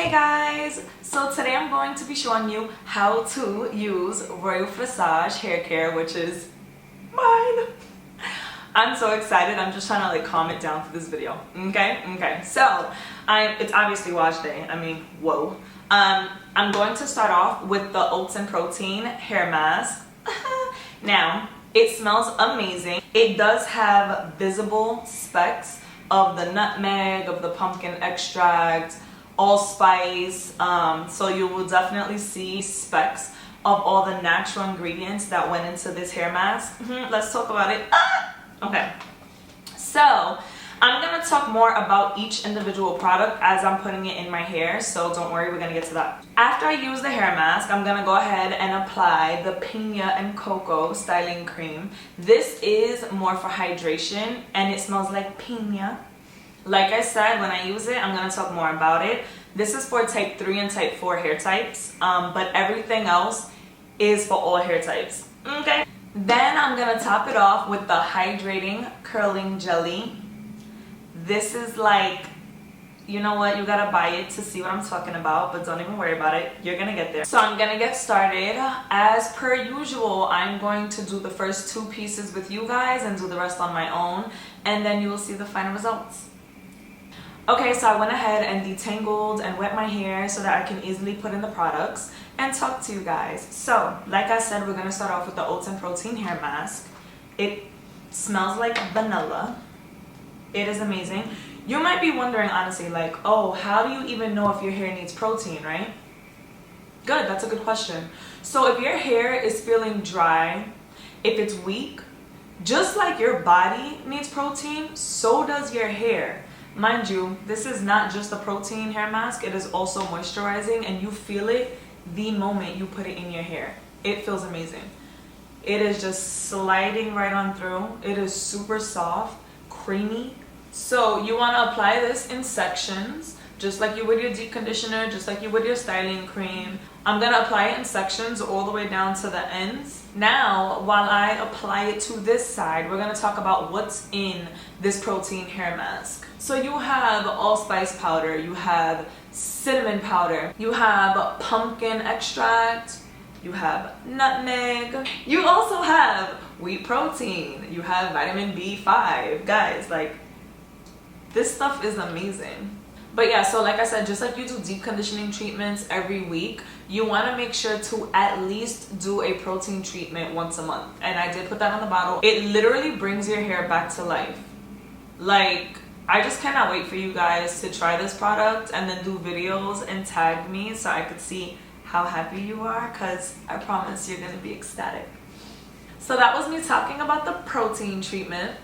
Hey guys, so today I'm going to be showing you how to use Royal Frisage hair care, which is mine. I'm so excited. I'm just trying to like calm it down for this video. Okay. So it's obviously wash day. I mean, whoa. I'm going to start off with the Oats and Protein hair mask. Now, it smells amazing. It does have visible specks of the nutmeg, of the pumpkin extract, allspice, so you will definitely see specks of all the natural ingredients that went into this hair mask. Let's talk about it. Okay, so I'm gonna talk more about each individual product as I'm putting it in my hair, so don't worry, we're gonna get to that. After I use the hair mask, I'm gonna go ahead and apply the Piña and Cocoa styling cream. This is more for hydration and it smells like piña. Like I said, when I use it, I'm going to talk more about it. This is for type 3 and type 4 hair types, but everything else is for all hair types. Okay. Then I'm going to top it off with the Hydrating Curling Jelly. This is like, you know what, you got to buy it to see what I'm talking about, but don't even worry about it. You're going to get there. So I'm going to get started. As per usual, I'm going to do the first 2 pieces with you guys and do the rest on my own, and then you will see the final results. Okay, so I went ahead and detangled and wet my hair so that I can easily put in the products and talk to you guys. So, like I said, we're going to start off with the Oats and Protein hair mask. It smells like vanilla. It is amazing. You might be wondering, honestly, like, oh, how do you even know if your hair needs protein, right? Good, that's a good question. So if your hair is feeling dry, if it's weak, just like your body needs protein, so does your hair. Mind you, this is not just a protein hair mask, it is also moisturizing, and you feel it the moment you put it in your hair. It feels amazing. It is just sliding right on through. It is super soft, creamy. So you want to apply this in sections, just like you would your deep conditioner, just like you would your styling cream. I'm going to apply it in sections all the way down to the ends. Now, while I apply it to this side, we're going to talk about what's in this protein hair mask. So you have allspice powder, you have cinnamon powder, you have pumpkin extract, you have nutmeg, you also have wheat protein, you have vitamin B5. Guys, like, this stuff is amazing. But yeah, so like I said, just like you do deep conditioning treatments every week, you want to make sure to at least do a protein treatment once a month. And I did put that on the bottle. It literally brings your hair back to life. Like, I just cannot wait for you guys to try this product and then do videos and tag me so I could see how happy you are, because I promise you're going to be ecstatic. So that was me talking about the protein treatment.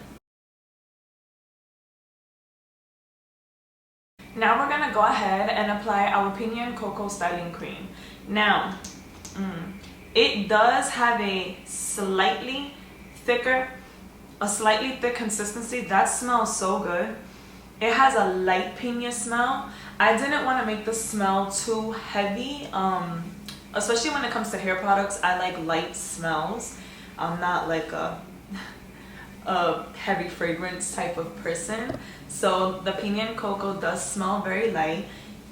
Now we're going to go ahead and apply our Piña and Cocoa styling cream. Now, it does have a slightly thick consistency. That smells so good. It has a light piña smell. I didn't want to make the smell too heavy, especially when it comes to hair products. I like light smells. I'm not like a heavy fragrance type of person. So the Piña and Cocoa does smell very light.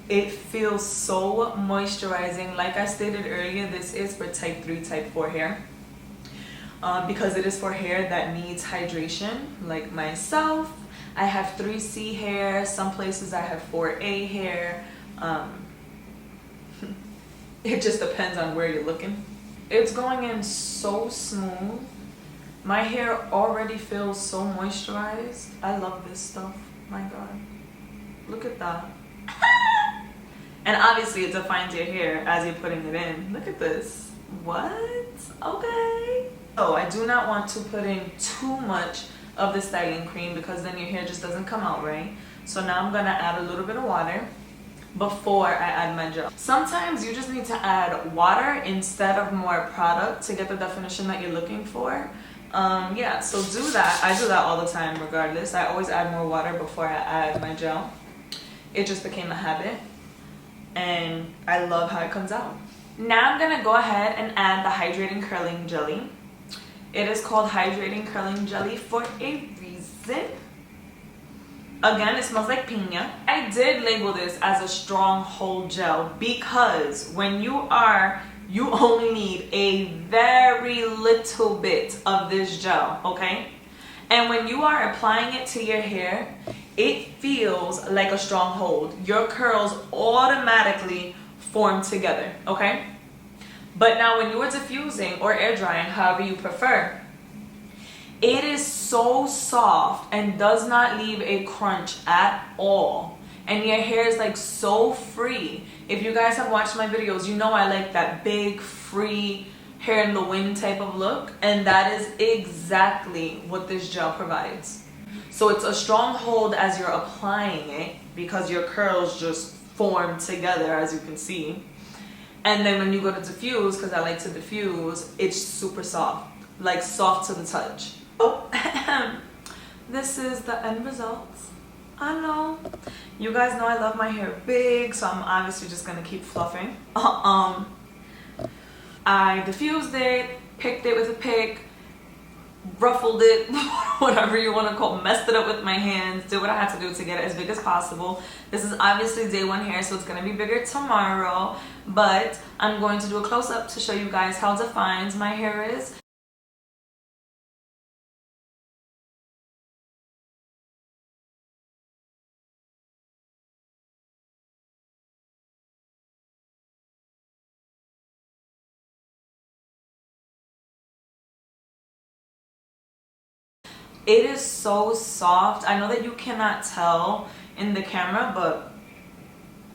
It feels so moisturizing. Like I stated earlier, this is for type 3, type 4 hair. Because it is for hair that needs hydration, like myself. I have 3C hair. Some places I have 4A hair. It just depends on where you're looking. It's going in so smooth. My hair already feels so moisturized. I love this stuff. My God. Look at that. And obviously it defines your hair as you're putting it in. Look at this. What? Okay. So I do not want to put in too much of the styling cream because then your hair just doesn't come out right. So now I'm going to add a little bit of water before I add my gel. Sometimes you just need to add water instead of more product to get the definition that you're looking for. Yeah, so do that. I do that all the time regardless. I always add more water before I add my gel. It just became a habit and I love how it comes out. Now I'm going to go ahead and add the Hydrating Curling Jelly. It is called Hydrating Curling Jelly for a reason. Again, it smells like piña. I did label this as a stronghold gel because when you only need a very little bit of this gel, okay? And when you are applying it to your hair, it feels like a stronghold. Your curls automatically form together, okay? But now when you are diffusing or air drying, however you prefer, it is so soft and does not leave a crunch at all. And your hair is like so free. If you guys have watched my videos, you know I like that big, free, hair in the wind type of look. And that is exactly what this gel provides. So it's a strong hold as you're applying it because your curls just form together, as you can see. And then when you go to diffuse, because I like to diffuse, it's super soft, like soft to the touch. Oh, this is the end result. I know. You guys know I love my hair big, so I'm obviously just gonna keep fluffing. I diffused it, picked it with a pick, ruffled it, whatever you want to call it, messed it up with my hands, did what I had to do to get it as big as possible. This is obviously day one hair, so it's going to be bigger tomorrow, but I'm going to do a close-up to show you guys how defined my hair is. It is so soft. I know that you cannot tell in the camera, but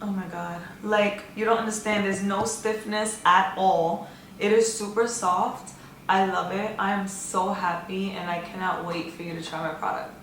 oh my god, like, you don't understand. There's no stiffness at all. It is super soft. I love it. I am so happy and I cannot wait for you to try my product.